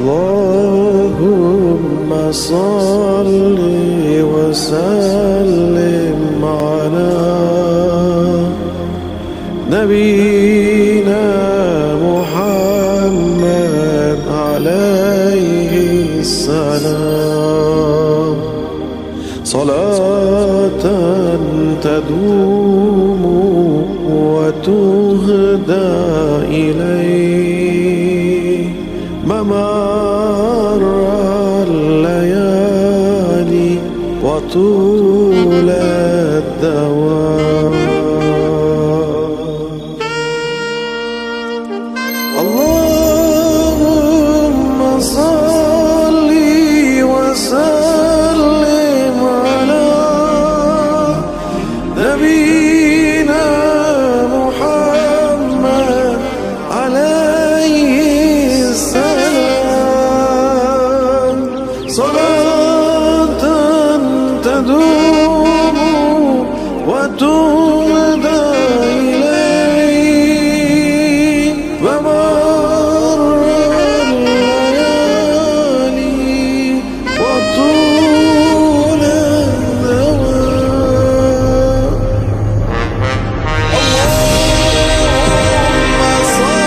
اللهم صل وسلم على نبينا محمد عليه السلام، صلاة تدوم وتهدى إليه ممر الليالي وطول الدوام.